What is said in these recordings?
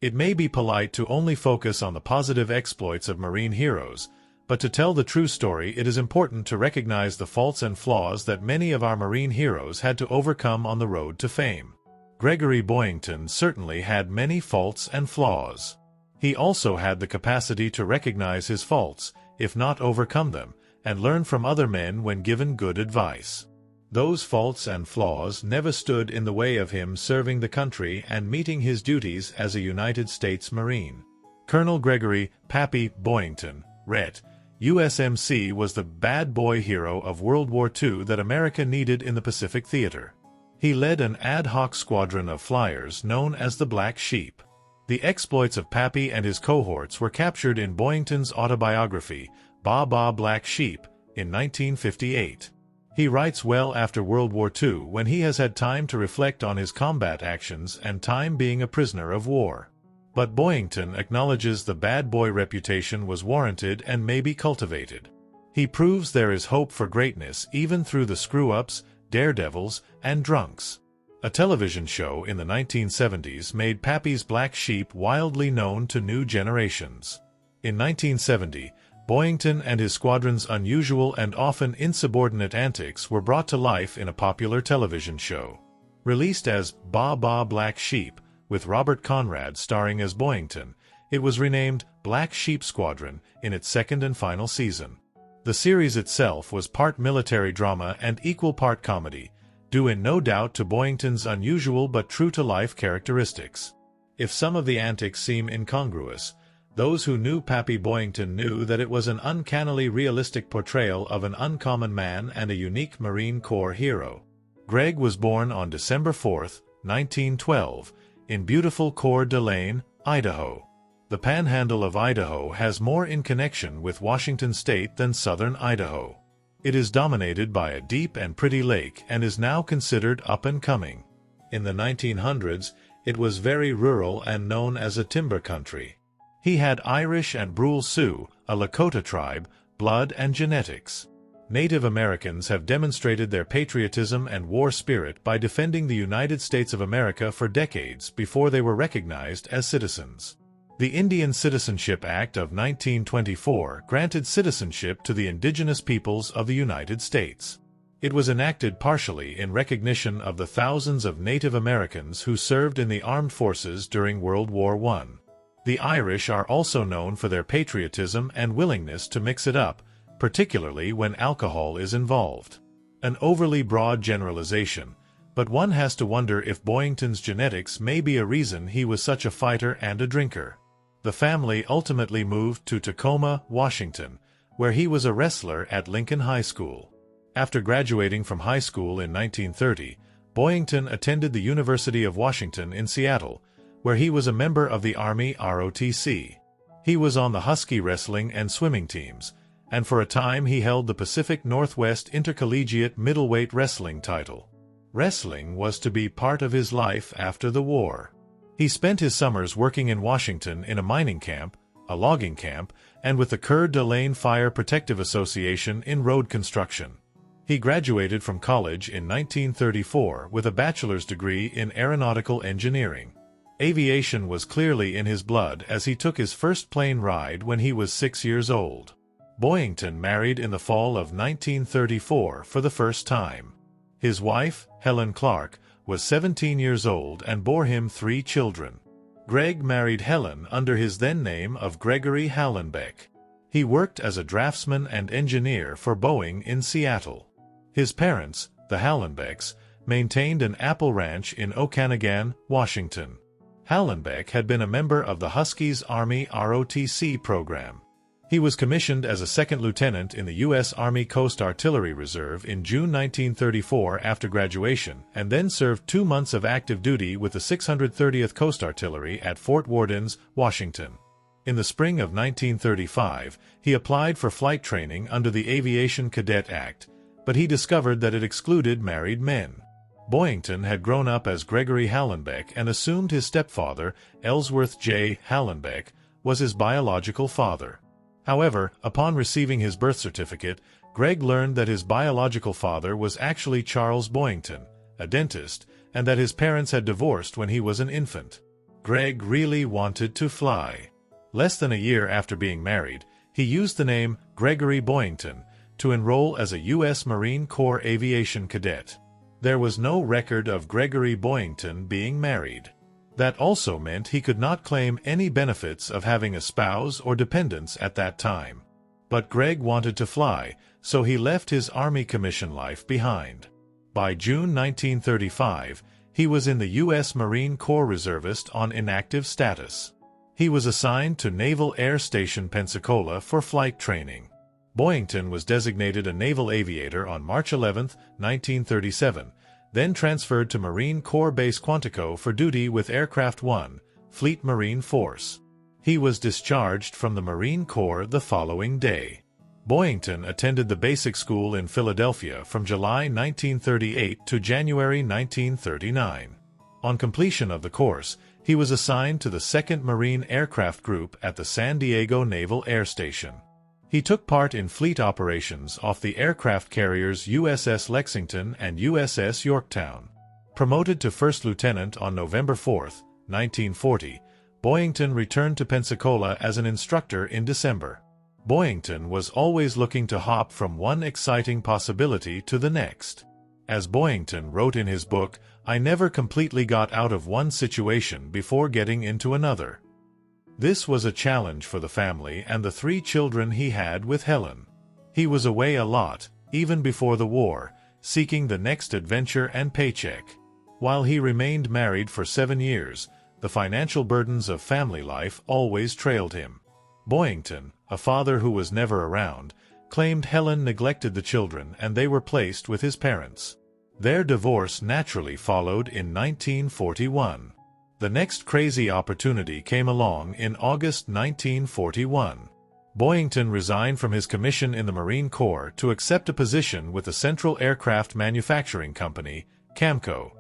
It may be polite to only focus on the positive exploits of marine heroes, but to tell the true story it is important to recognize the faults and flaws that many of our marine heroes had to overcome on the road to fame. Gregory Boyington certainly had many faults and flaws. He also had the capacity to recognize his faults, if not overcome them, and learn from other men when given good advice. Those faults and flaws never stood in the way of him serving the country and meeting his duties as a United States Marine. Colonel Gregory "Pappy" Boyington, Ret. USMC was the bad boy hero of World War II that America needed in the Pacific Theater. He led an ad hoc squadron of flyers known as the Black Sheep. The exploits of Pappy and his cohorts were captured in Boyington's autobiography, Ba Ba Black Sheep, in 1958. He writes well after World War II when he has had time to reflect on his combat actions and time being a prisoner of war. But Boyington acknowledges the bad boy reputation was warranted and may be cultivated. He proves there is hope for greatness even through the screw-ups, daredevils, and drunks. A television show in the 1970s made Pappy's Black Sheep wildly known to new generations. In 1970, Boyington and his squadron's unusual and often insubordinate antics were brought to life in a popular television show. Released as Ba Ba Black Sheep, with Robert Conrad starring as Boyington, it was renamed Black Sheep Squadron in its second and final season. The series itself was part military drama and equal part comedy, due in no doubt to Boyington's unusual but true-to-life characteristics. If some of the antics seem incongruous, those who knew Pappy Boyington knew that it was an uncannily realistic portrayal of an uncommon man and a unique Marine Corps hero. Greg was born on December 4, 1912, in beautiful Coeur d'Alene, Idaho. The panhandle of Idaho has more in connection with Washington state than southern Idaho. It is dominated by a deep and pretty lake and is now considered up-and-coming. In the 1900s, it was very rural and known as a timber country. He had Irish and Brule Sioux, a Lakota tribe, blood and genetics. Native Americans have demonstrated their patriotism and war spirit by defending the United States of America for decades before they were recognized as citizens. The Indian Citizenship Act of 1924 granted citizenship to the indigenous peoples of the United States. It was enacted partially in recognition of the thousands of Native Americans who served in the armed forces during World War I. The Irish are also known for their patriotism and willingness to mix it up, particularly when alcohol is involved. An overly broad generalization, but one has to wonder if Boyington's genetics may be a reason he was such a fighter and a drinker. The family ultimately moved to Tacoma, Washington, where he was a wrestler at Lincoln High School. After graduating from high school in 1930, Boyington attended the University of Washington in Seattle, where he was a member of the Army ROTC. He was on the Husky wrestling and swimming teams, and for a time he held the Pacific Northwest Intercollegiate Middleweight Wrestling title. Wrestling was to be part of his life after the war. He spent his summers working in Washington in a mining camp, a logging camp, and with the Coeur d'Alene Fire Protective Association in road construction. He graduated from college in 1934 with a bachelor's degree in aeronautical engineering. Aviation was clearly in his blood as he took his first plane ride when he was 6 years old. Boyington married in the fall of 1934 for the first time. His wife, Helen Clark, was 17 years old and bore him 3 children. Greg married Helen under his then name of Gregory Hallenbeck. He worked as a draftsman and engineer for Boeing in Seattle. His parents, the Hallenbecks, maintained an apple ranch in Okanagan, Washington. Hallenbeck had been a member of the Huskies Army ROTC program. He was commissioned as a second lieutenant in the U.S. Army Coast Artillery Reserve in June 1934 after graduation, and then served 2 months of active duty with the 630th Coast Artillery at Fort Wardens, Washington. In the spring of 1935, he applied for flight training under the Aviation Cadet Act, but he discovered that it excluded married men. Boyington had grown up as Gregory Hallenbeck and assumed his stepfather, Ellsworth J. Hallenbeck, was his biological father. However, upon receiving his birth certificate, Greg learned that his biological father was actually Charles Boyington, a dentist, and that his parents had divorced when he was an infant. Greg really wanted to fly. Less than a year after being married, he used the name Gregory Boyington to enroll as a U.S. Marine Corps aviation cadet. There was no record of Gregory Boyington being married. That also meant he could not claim any benefits of having a spouse or dependents at that time. But Greg wanted to fly, so he left his Army commission life behind. By June 1935, he was in the U.S. Marine Corps reservist on inactive status. He was assigned to Naval Air Station Pensacola for flight training. Boyington was designated a naval aviator on March 11, 1937, then transferred to Marine Corps Base Quantico for duty with Aircraft 1, Fleet Marine Force. He was discharged from the Marine Corps the following day. Boyington attended the basic school in Philadelphia from July 1938 to January 1939. On completion of the course, he was assigned to the 2nd Marine Aircraft Group at the San Diego Naval Air Station. He took part in fleet operations off the aircraft carriers USS Lexington and USS Yorktown. Promoted to first lieutenant on November 4, 1940, Boyington returned to Pensacola as an instructor in December. Boyington was always looking to hop from one exciting possibility to the next. As Boyington wrote in his book, "I never completely got out of one situation before getting into another." This was a challenge for the family and the 3 children he had with Helen. He was away a lot, even before the war, seeking the next adventure and paycheck. While he remained married for 7 years, the financial burdens of family life always trailed him. Boyington, a father who was never around, claimed Helen neglected the children and they were placed with his parents. Their divorce naturally followed in 1941. The next crazy opportunity came along in August 1941. Boyington resigned from his commission in the Marine Corps to accept a position with the Central Aircraft Manufacturing Company, CAMCO.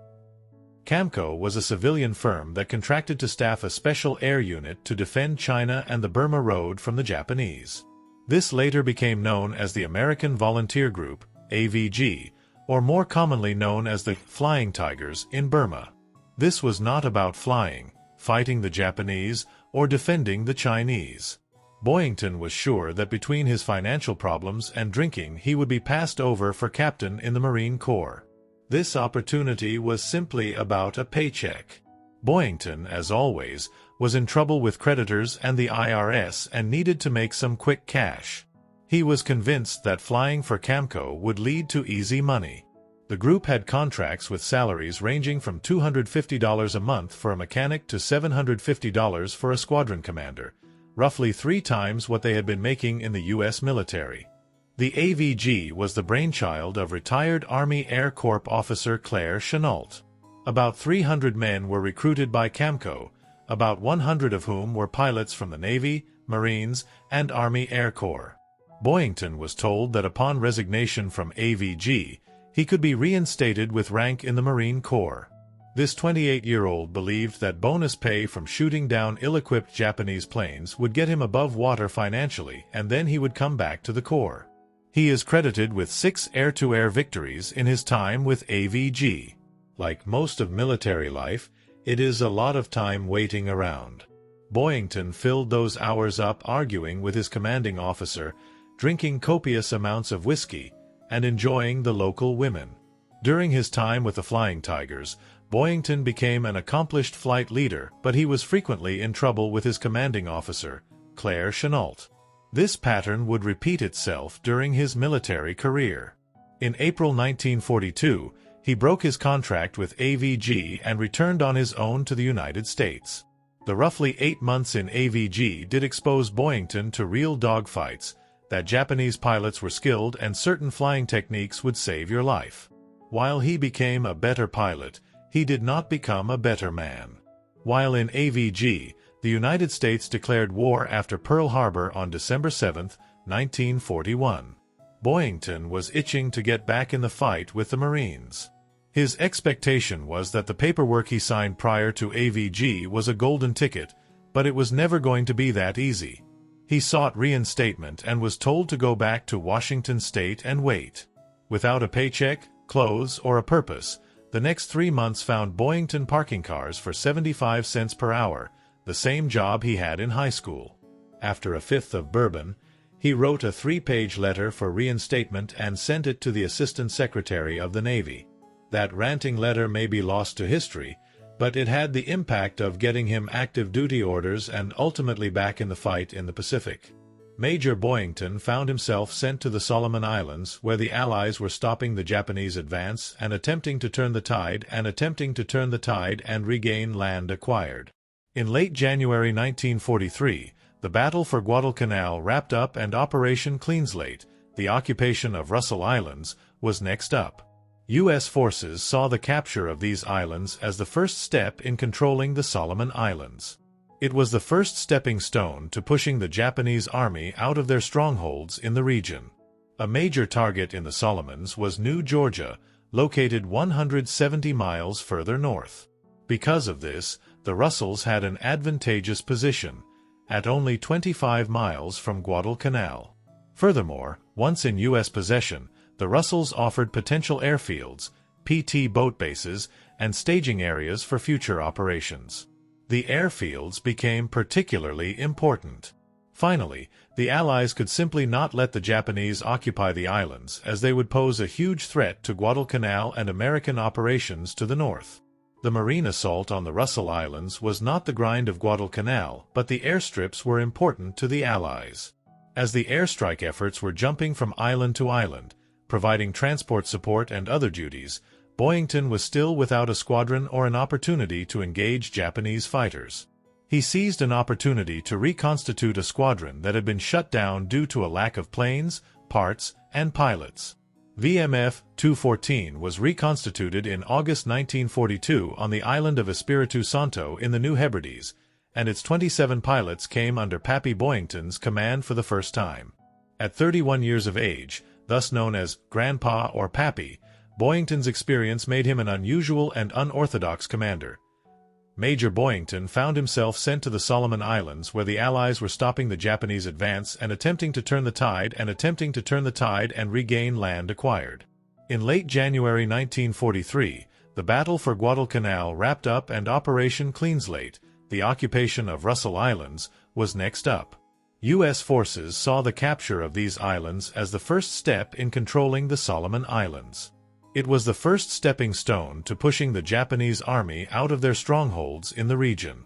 CAMCO was a civilian firm that contracted to staff a special air unit to defend China and the Burma Road from the Japanese. This later became known as the American Volunteer Group, AVG, or more commonly known as the Flying Tigers in Burma. This was not about flying, fighting the Japanese, or defending the Chinese. Boyington was sure that between his financial problems and drinking he would be passed over for captain in the Marine Corps. This opportunity was simply about a paycheck. Boyington, as always, was in trouble with creditors and the IRS and needed to make some quick cash. He was convinced that flying for CAMCO would lead to easy money. The group had contracts with salaries ranging from $250 a month for a mechanic to $750 for a squadron commander, roughly 3 times what they had been making in the U.S. military. The AVG was the brainchild of retired Army Air Corps officer Claire Chennault. About 300 men were recruited by CAMCO, about 100 of whom were pilots from the Navy, Marines, and Army Air Corps. Boyington was told that upon resignation from AVG, he could be reinstated with rank in the Marine Corps. This 28-year-old believed that bonus pay from shooting down ill-equipped Japanese planes would get him above water financially, and then he would come back to the Corps. He is credited with 6 air-to-air victories in his time with AVG. Like most of military life, it is a lot of time waiting around. Boyington filled those hours up arguing with his commanding officer, drinking copious amounts of whiskey, and enjoying the local women. During his time with the Flying Tigers, Boyington became an accomplished flight leader, but he was frequently in trouble with his commanding officer, Claire Chennault. This pattern would repeat itself during his military career. In April 1942, he broke his contract with AVG and returned on his own to the United States. The roughly 8 months in AVG did expose Boyington to real dogfights, that Japanese pilots were skilled and certain flying techniques would save your life. While he became a better pilot, he did not become a better man. While in AVG, the United States declared war after Pearl Harbor on December 7, 1941. Boyington was itching to get back in the fight with the Marines. His expectation was that the paperwork he signed prior to AVG was a golden ticket, but it was never going to be that easy. He sought reinstatement and was told to go back to Washington State and wait. Without a paycheck, clothes, or a purpose, The next 3 months found Boyington parking cars for 75 cents per hour, the same job he had in high school. After a fifth of bourbon, he wrote a 3-page letter for reinstatement and sent it to the Assistant Secretary of the Navy. That ranting letter may be lost to history, but it had the impact of getting him active duty orders and ultimately back in the fight in the Pacific. Major Boyington found himself sent to the Solomon Islands, where the Allies were stopping the Japanese advance and attempting to turn the tide and regain land acquired. In late January 1943, the battle for Guadalcanal wrapped up and Operation Cleanslate, the occupation of Russell Islands, was next up. U.S. forces saw the capture of these islands as the first step in controlling the Solomon Islands. It was the first stepping stone to pushing the Japanese army out of their strongholds in the region. A major target in the Solomons was New Georgia, located 170 miles further north. Because of this, the Russells had an advantageous position, at only 25 miles from Guadalcanal. Furthermore, once in U.S. possession, the Russells offered potential airfields, PT boat bases, and staging areas for future operations. The airfields became particularly important. Finally, the Allies could simply not let the Japanese occupy the islands, as they would pose a huge threat to Guadalcanal and American operations to the north. The marine assault on the Russell Islands was not the grind of Guadalcanal, but the airstrips were important to the Allies. As the airstrike efforts were jumping from island to island, providing transport support and other duties, Boyington was still without a squadron or an opportunity to engage Japanese fighters. He seized an opportunity to reconstitute a squadron that had been shut down due to a lack of planes, parts, and pilots. VMF 214 was reconstituted in August 1942 on the island of Espiritu Santo in the New Hebrides, and its 27 pilots came under Pappy Boyington's command for the first time. At 31 years of age, thus known as Grandpa or Pappy, Boyington's experience made him an unusual and unorthodox commander. Major Boyington found himself sent to the Solomon Islands, where the Allies were stopping the Japanese advance and attempting to turn the tide and regain land acquired. In late January 1943, the battle for Guadalcanal wrapped up and Operation Cleanslate, the occupation of Russell Islands, was next up. U.S. forces saw the capture of these islands as the first step in controlling the Solomon Islands. It was the first stepping stone to pushing the Japanese army out of their strongholds in the region.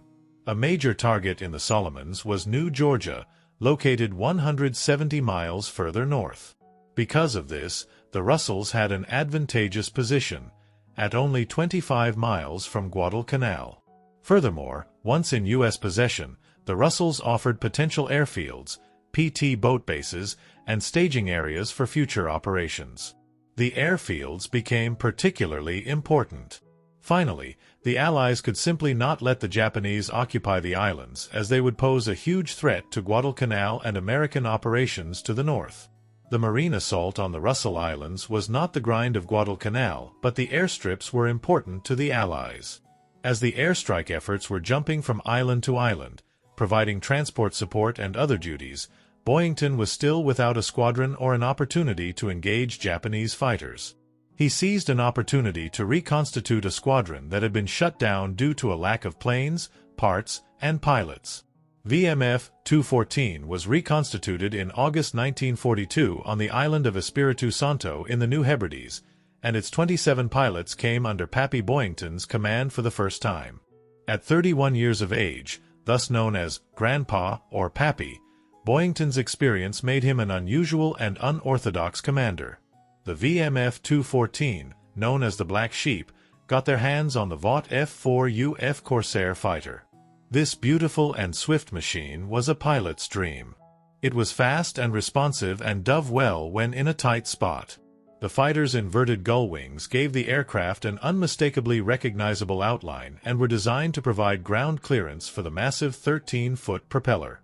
A major target in the Solomons was New Georgia, located 170 miles further north. Because of this, the Russells had an advantageous position, at only 25 miles from Guadalcanal. Furthermore, once in U.S. possession, the Russells offered potential airfields, PT boat bases, and staging areas for future operations. The airfields became particularly important. Finally, the Allies could simply not let the Japanese occupy the islands, as they would pose a huge threat to Guadalcanal and American operations to the north. The marine assault on the Russell Islands was not the grind of Guadalcanal, but the airstrips were important to the Allies. As the airstrike efforts were jumping from island to island, providing transport support and other duties, Boyington was still without a squadron or an opportunity to engage Japanese fighters. He seized an opportunity to reconstitute a squadron that had been shut down due to a lack of planes, parts, and pilots. VMF 214 was reconstituted in August 1942 on the island of Espiritu Santo in the New Hebrides, and its 27 pilots came under Pappy Boyington's command for the first time. At 31 years of age, thus known as Grandpa or Pappy, Boyington's experience made him an unusual and unorthodox commander. The VMF 214, known as the Black Sheep, got their hands on the Vought F4UF Corsair fighter. This beautiful and swift machine was a pilot's dream. It was fast and responsive and dove well when in a tight spot. The fighter's inverted gull wings gave the aircraft an unmistakably recognizable outline and were designed to provide ground clearance for the massive 13-foot propeller.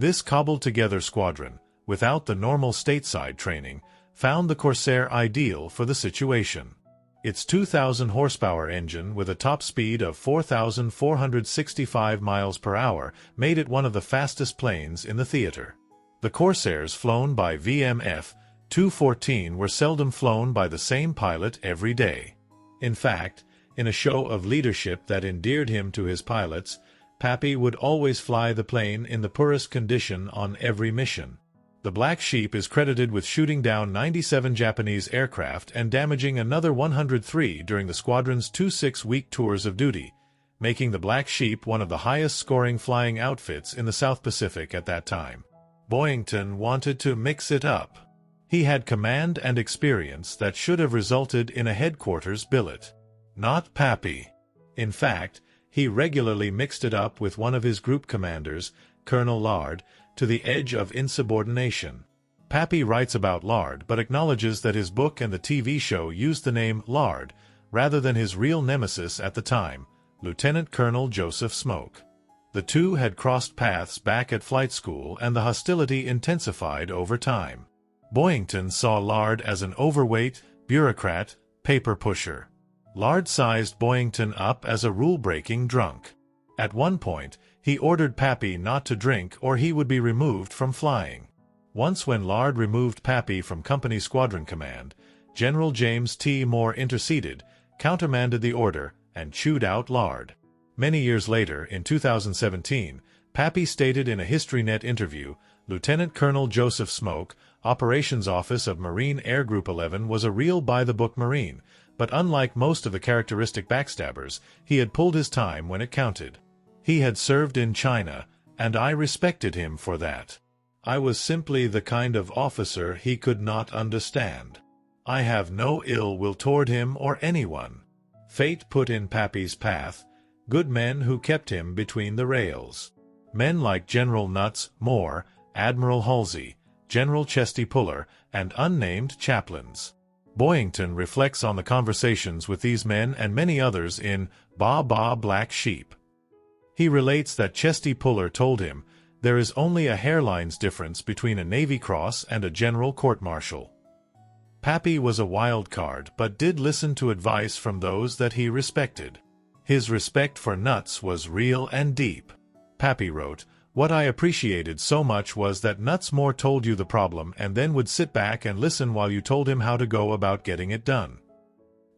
This cobbled-together squadron, without the normal stateside training, found the Corsair ideal for the situation. Its 2,000 horsepower engine with a top speed of 4,465 miles per hour made it one of the fastest planes in the theater. The Corsairs flown by VMF 214 were seldom flown by the same pilot every day. In fact, In a show of leadership that endeared him to his pilots, Pappy would always fly the plane in the poorest condition on every mission. The Black Sheep is credited with shooting down 97 Japanese aircraft and damaging another 103 during the squadron's 2 6-week tours of duty, making the Black Sheep one of the highest-scoring flying outfits in the South Pacific at that time. Boyington wanted to mix it up. He had command and experience that should have resulted in a headquarters billet. Not Pappy. In fact, he regularly mixed it up with one of his group commanders, Colonel Lard, to the edge of insubordination. Pappy writes about Lard but acknowledges that his book and the TV show used the name Lard rather than his real nemesis at the time, Lieutenant Colonel Joseph Smoke. The two had crossed paths back at flight school and the hostility intensified over time. Boyington saw Lard as an overweight, bureaucrat, paper pusher. Lard sized Boyington up as a rule-breaking drunk. At one point, he ordered Pappy not to drink or he would be removed from flying. Once when Lard removed Pappy from company squadron command, General James T. Moore interceded, countermanded the order, and chewed out Lard. Many years later, in 2017, Pappy stated in a HistoryNet interview, Lieutenant Colonel Joseph Smoke, Operations Office of Marine Air Group 11, was a real by-the-book Marine, but unlike most of the characteristic backstabbers, he had pulled his time when it counted. He had served in China, and I respected him for that. I was simply the kind of officer he could not understand. I have no ill will toward him or anyone. Fate put in Pappy's path good men who kept him between the rails. Men like General Nuts Moore, Admiral Halsey, General Chesty Puller, and unnamed chaplains. Boyington reflects on the conversations with these men and many others in Ba Ba Black Sheep. He relates that Chesty Puller told him, "There is only a hairline's difference between a Navy Cross and a General Court-Martial." Pappy was a wild card but did listen to advice from those that he respected. His respect for Nuts was real and deep. Pappy wrote, "What I appreciated so much was that Nuts Moore told you the problem and then would sit back and listen while you told him how to go about getting it done."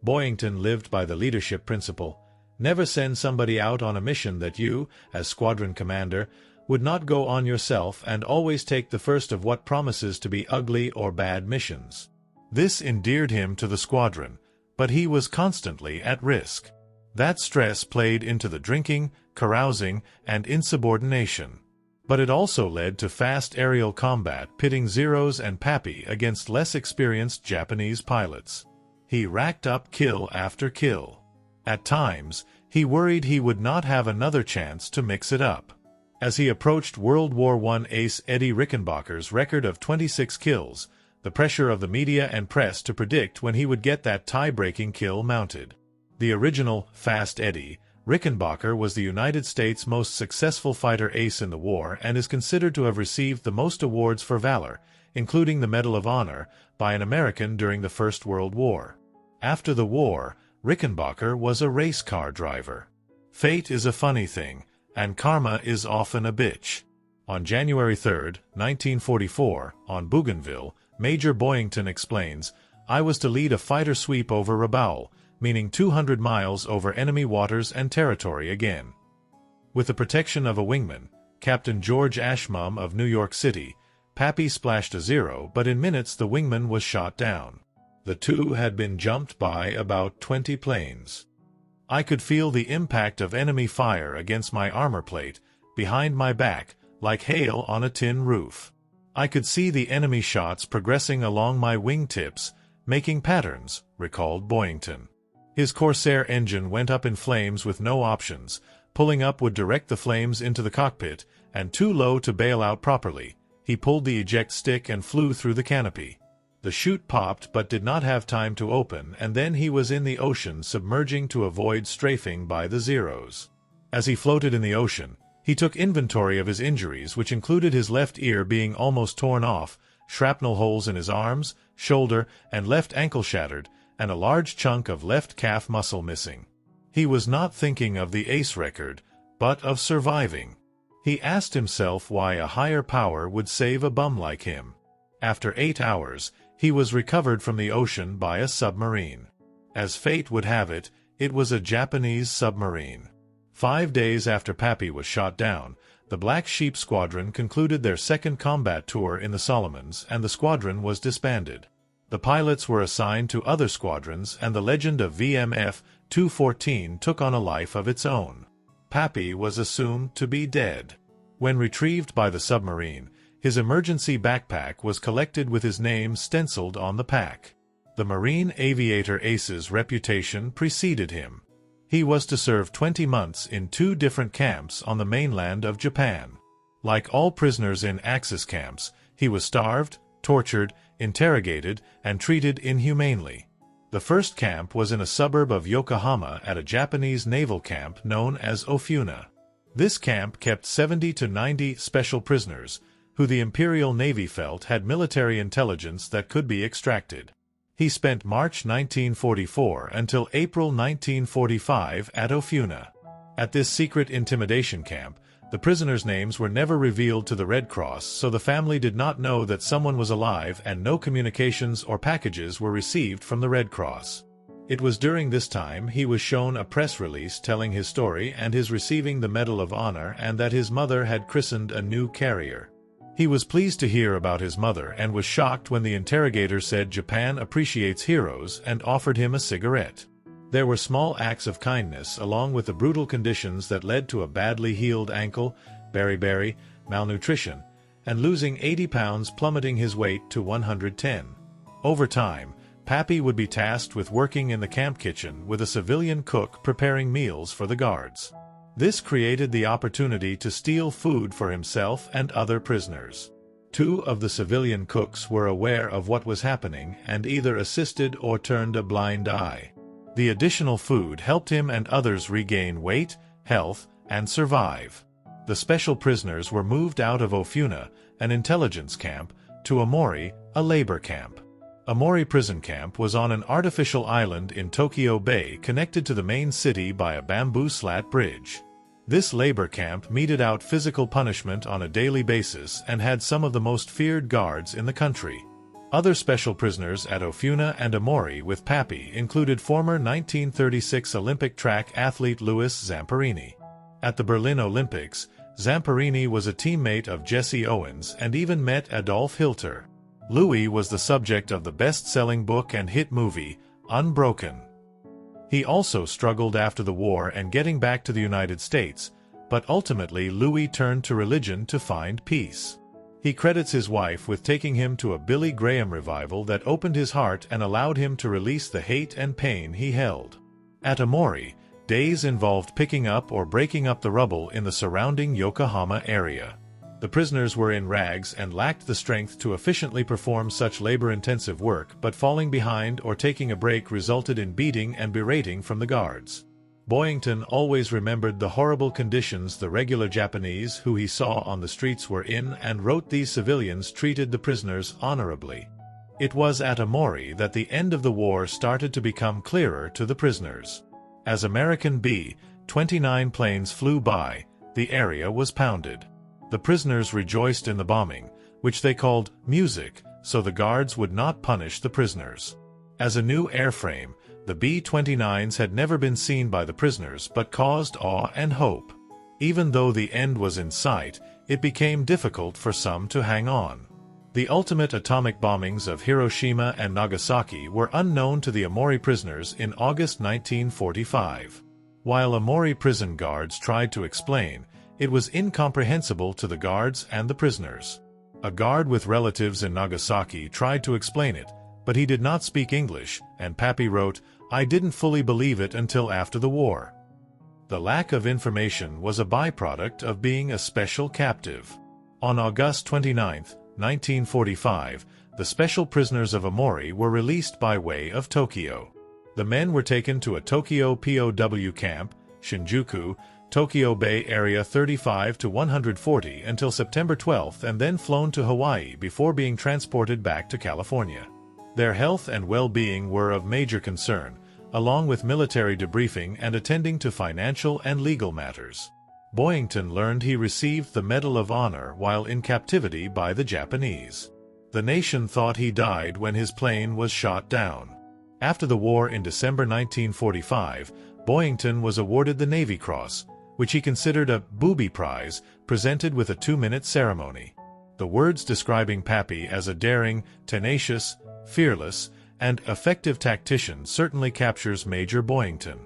Boyington lived by the leadership principle, never send somebody out on a mission that you, as squadron commander, would not go on yourself, and always take the first of what promises to be ugly or bad missions. This endeared him to the squadron, but he was constantly at risk. That stress played into the drinking, carousing, and insubordination. But it also led to fast aerial combat pitting Zeros and Pappy against less experienced Japanese pilots. He racked up kill after kill. At times, he worried he would not have another chance to mix it up. As he approached World War I ace Eddie Rickenbacker's record of 26 kills, the pressure of the media and press to predict when he would get that tie-breaking kill mounted. The original Fast Eddie, Rickenbacker was the United States' most successful fighter ace in the war and is considered to have received the most awards for valor, including the Medal of Honor, by an American during the First World War. After the war, Rickenbacker was a race car driver. Fate is a funny thing, and karma is often a bitch. On January 3, 1944, on Bougainville, Major Boyington explains, "I was to lead a fighter sweep over Rabaul, meaning 200 miles over enemy waters and territory again. With the protection of a wingman, Captain George Ashmum of New York City, Pappy splashed a Zero, but in minutes the wingman was shot down. The two had been jumped by about 20 planes. I could feel the impact of enemy fire against my armor plate, behind my back, like hail on a tin roof. I could see the enemy shots progressing along my wingtips, making patterns," recalled Boyington. His Corsair engine went up in flames with no options. Pulling up would direct the flames into the cockpit, and too low to bail out properly. He pulled the eject stick and flew through the canopy. The chute popped but did not have time to open, and then he was in the ocean submerging to avoid strafing by the Zeros. As he floated in the ocean, he took inventory of his injuries, which included his left ear being almost torn off, shrapnel holes in his arms, shoulder, and left ankle shattered, and a large chunk of left calf muscle missing. He was not thinking of the ace record, but of surviving. He asked himself why a higher power would save a bum like him. After 8 hours, he was recovered from the ocean by a submarine. As fate would have it, It was a Japanese submarine. 5 days after Pappy was shot down, the Black Sheep Squadron concluded their second combat tour in the Solomons, and the squadron was disbanded. The pilots were assigned to other squadrons, and the legend of VMF 214 took on a life of its own. Pappy was assumed to be dead. When retrieved by the submarine, his emergency backpack was collected with his name stenciled on the pack. The Marine aviator Ace's reputation preceded him. He was to serve 20 months in 2 different camps on the mainland of Japan. Like all prisoners in Axis camps, he was starved, tortured, interrogated, and treated inhumanely. The first camp was in a suburb of Yokohama at a Japanese naval camp known as Ofuna. This camp kept 70 to 90 special prisoners, who the Imperial Navy felt had military intelligence that could be extracted. He spent March 1944 until April 1945 at Ofuna. At this secret intimidation camp, the prisoners' names were never revealed to the Red Cross, so the family did not know that someone was alive, and no communications or packages were received from the Red Cross. It was during this time he was shown a press release telling his story and his receiving the Medal of Honor, and that his mother had christened a new carrier. He was pleased to hear about his mother and was shocked when the interrogator said Japan appreciates heroes and offered him a cigarette. There were small acts of kindness along with the brutal conditions that led to a badly healed ankle, beriberi, malnutrition, and losing 80 pounds, plummeting his weight to 110. Over time, Pappy would be tasked with working in the camp kitchen with a civilian cook preparing meals for the guards. This created the opportunity to steal food for himself and other prisoners. 2 of the civilian cooks were aware of what was happening and either assisted or turned a blind eye. The additional food helped him and others regain weight, health, and survive. The special prisoners were moved out of Ofuna, an intelligence camp, to Amori, a labor camp. Amori prison camp was on an artificial island in Tokyo Bay connected to the main city by a bamboo slat bridge. This labor camp meted out physical punishment on a daily basis and had some of the most feared guards in the country. Other special prisoners at Ofuna and Amori with Pappy included former 1936 Olympic track athlete Louis Zamperini. At the Berlin Olympics, Zamperini was a teammate of Jesse Owens and even met Adolf Hitler. Louis was the subject of the best-selling book and hit movie, Unbroken. He also struggled after the war and getting back to the United States, but ultimately Louis turned to religion to find peace. He credits his wife with taking him to a Billy Graham revival that opened his heart and allowed him to release the hate and pain he held. At Amori, days involved picking up or breaking up the rubble in the surrounding Yokohama area. The prisoners were in rags and lacked the strength to efficiently perform such labor-intensive work, but falling behind or taking a break resulted in beating and berating from the guards. Boyington always remembered the horrible conditions the regular Japanese who he saw on the streets were in and wrote these civilians treated the prisoners honorably. It was at Amori that the end of the war started to become clearer to the prisoners. As American B-29 planes flew by, the area was pounded. The prisoners rejoiced in the bombing, which they called music, so the guards would not punish the prisoners. As a new airframe, the B-29s had never been seen by the prisoners but caused awe and hope. Even though the end was in sight, it became difficult for some to hang on. The ultimate atomic bombings of Hiroshima and Nagasaki were unknown to the Amori prisoners in August 1945. While Amori prison guards tried to explain, it was incomprehensible to the guards and the prisoners. A guard with relatives in Nagasaki tried to explain it, but he did not speak English, and Pappy wrote, "I didn't fully believe it until after the war." The lack of information was a byproduct of being a special captive. On August 29, 1945, the special prisoners of Amori were released by way of Tokyo. The men were taken to a Tokyo POW camp, Shinjuku, Tokyo Bay Area 35 to 140 until September 12 and then flown to Hawaii before being transported back to California. Their health and well-being were of major concern, along with military debriefing and attending to financial and legal matters. Boyington learned he received the Medal of Honor while in captivity by the Japanese. The nation thought he died when his plane was shot down. After the war in December 1945, Boyington was awarded the Navy Cross, which he considered a booby prize, presented with a 2-minute ceremony. The words describing Pappy as a daring, tenacious, fearless, and effective tactician certainly captures Major Boyington.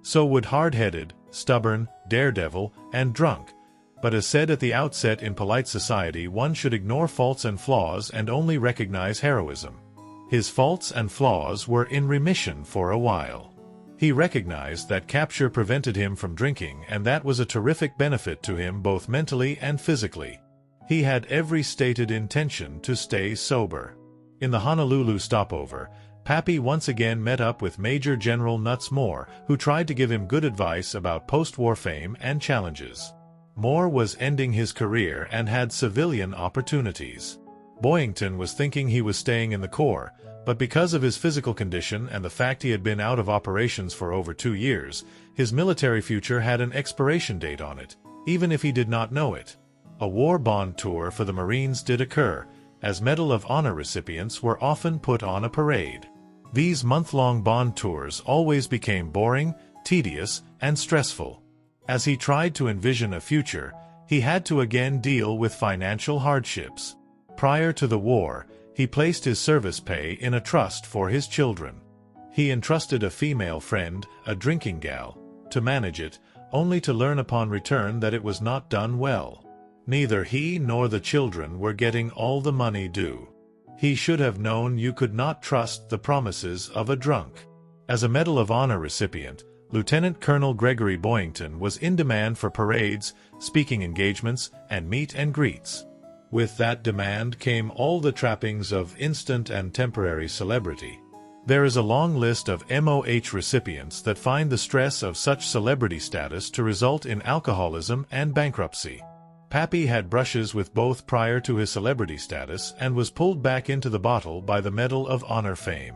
So would hard-headed, stubborn, daredevil, and drunk. But as said at the outset, in polite society one should ignore faults and flaws and only recognize heroism. His faults and flaws were in remission for a while. He recognized that capture prevented him from drinking, and that was a terrific benefit to him both mentally and physically. He had every stated intention to stay sober. In the Honolulu stopover, Pappy once again met up with Major General Nuts Moore, who tried to give him good advice about post-war fame and challenges. Moore was ending his career and had civilian opportunities. Boyington was thinking he was staying in the Corps, but because of his physical condition and the fact he had been out of operations for over 2 years, his military future had an expiration date on it, even if he did not know it. A war bond tour for the Marines did occur, as Medal of Honor recipients were often put on a parade. These month-long bond tours always became boring, tedious, and stressful. As he tried to envision a future, he had to again deal with financial hardships. Prior to the war, he placed his service pay in a trust for his children. He entrusted a female friend, a drinking gal, to manage it, only to learn upon return that it was not done well. Neither he nor the children were getting all the money due. He should have known you could not trust the promises of a drunk. As a Medal of Honor recipient, Lieutenant Colonel Gregory Boyington was in demand for parades, speaking engagements, and meet and greets. With that demand came all the trappings of instant and temporary celebrity. There is a long list of MOH recipients that find the stress of such celebrity status to result in alcoholism and bankruptcy. Pappy had brushes with both prior to his celebrity status and was pulled back into the bottle by the Medal of Honor fame.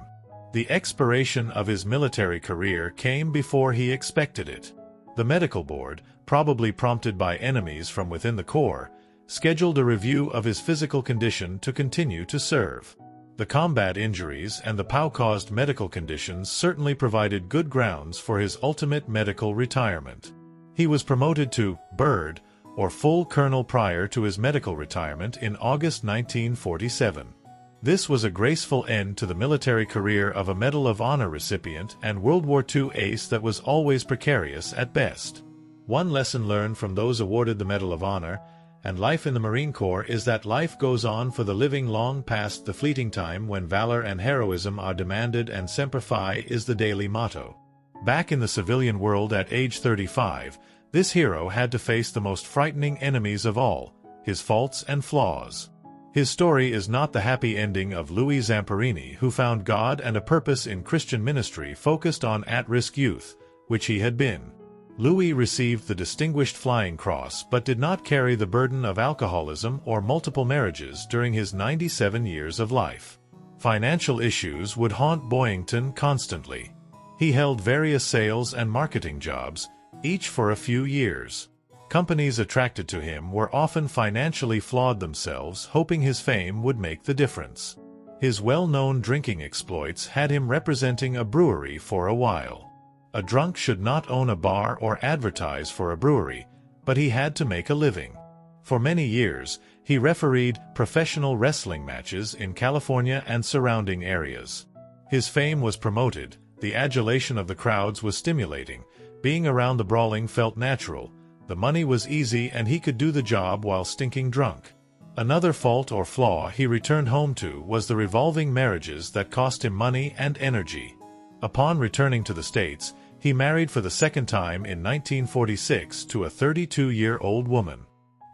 The expiration of his military career came before he expected it. The medical board, probably prompted by enemies from within the Corps, scheduled a review of his physical condition to continue to serve. The combat injuries and the POW-caused medical conditions certainly provided good grounds for his ultimate medical retirement. He was promoted to Bird, or full colonel prior to his medical retirement in August 1947. This was a graceful end to the military career of a Medal of Honor recipient and World War II ace that was always precarious at best. One lesson learned from those awarded the Medal of Honor and life in the Marine Corps is that life goes on for the living long past the fleeting time when valor and heroism are demanded, and Semper Fi is the daily motto. Back in the civilian world at age 35, this hero had to face the most frightening enemies of all, his faults and flaws. His story is not the happy ending of Louis Zamperini, who found God and a purpose in Christian ministry focused on at-risk youth, which he had been. Louis received the Distinguished Flying Cross but did not carry the burden of alcoholism or multiple marriages during his 97 years of life. Financial issues would haunt Boyington constantly. He held various sales and marketing jobs, each for a few years. Companies attracted to him were often financially flawed themselves, hoping his fame would make the difference. His well-known drinking exploits had him representing a brewery for a while. A drunk should not own a bar or advertise for a brewery, but he had to make a living. For many years, he refereed professional wrestling matches in California and surrounding areas. His fame was promoted, the adulation of the crowds was stimulating, being around the brawling felt natural, the money was easy, and he could do the job while stinking drunk. Another fault or flaw he returned home to was the revolving marriages that cost him money and energy. Upon returning to the States, he married for the second time in 1946 to a 32-year-old woman.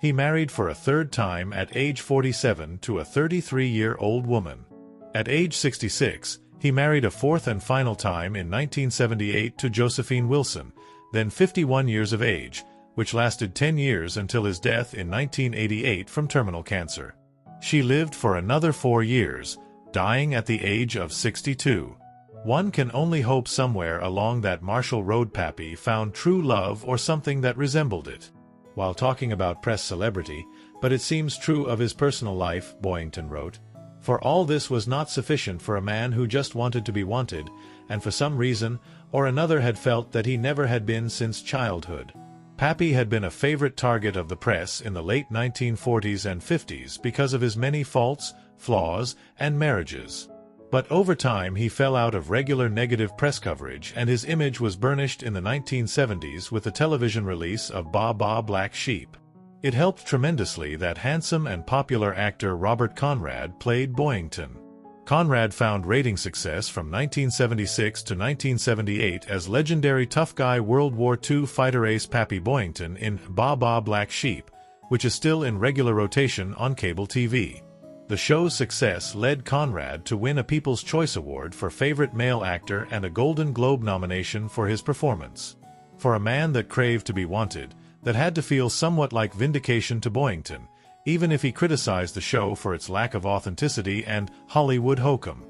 He married for a third time at age 47 to a 33-year-old woman. At age 66, he married a fourth and final time in 1978 to Josephine Wilson, then 51 years of age, which lasted 10 years until his death in 1988 from terminal cancer. She lived for another 4 years, dying at the age of 62. One can only hope somewhere along that Marshall Road Pappy found true love or something that resembled it. While talking about press celebrity, but it seems true of his personal life, Boyington wrote, "For all this was not sufficient for a man who just wanted to be wanted, and for some reason, or another had felt that he never had been since childhood. Pappy had been a favorite target of the press in the late 1940s and 50s because of his many faults, flaws, and marriages. But over time he fell out of regular negative press coverage and his image was burnished in the 1970s with the television release of Ba Ba Black Sheep. It helped tremendously that handsome and popular actor Robert Conrad played Boyington. Conrad found rating success from 1976 to 1978 as legendary tough guy World War II fighter ace Pappy Boyington in Ba Ba Black Sheep, which is still in regular rotation on cable TV. The show's success led Conrad to win a People's Choice Award for Favorite Male Actor and a Golden Globe nomination for his performance. For a man that craved to be wanted, that had to feel somewhat like vindication to Boyington, even if he criticized the show for its lack of authenticity and Hollywood hokum.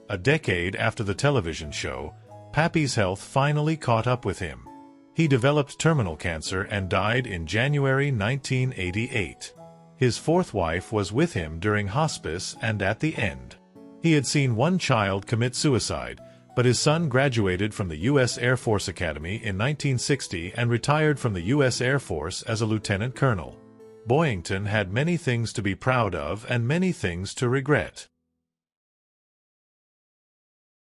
A decade after the television show, Pappy's health finally caught up with him. He developed terminal cancer and died in January 1988. His fourth wife was with him during hospice and at the end. He had seen one child commit suicide, but his son graduated from the U.S. Air Force Academy in 1960 and retired from the U.S. Air Force as a lieutenant colonel. Boyington had many things to be proud of and many things to regret.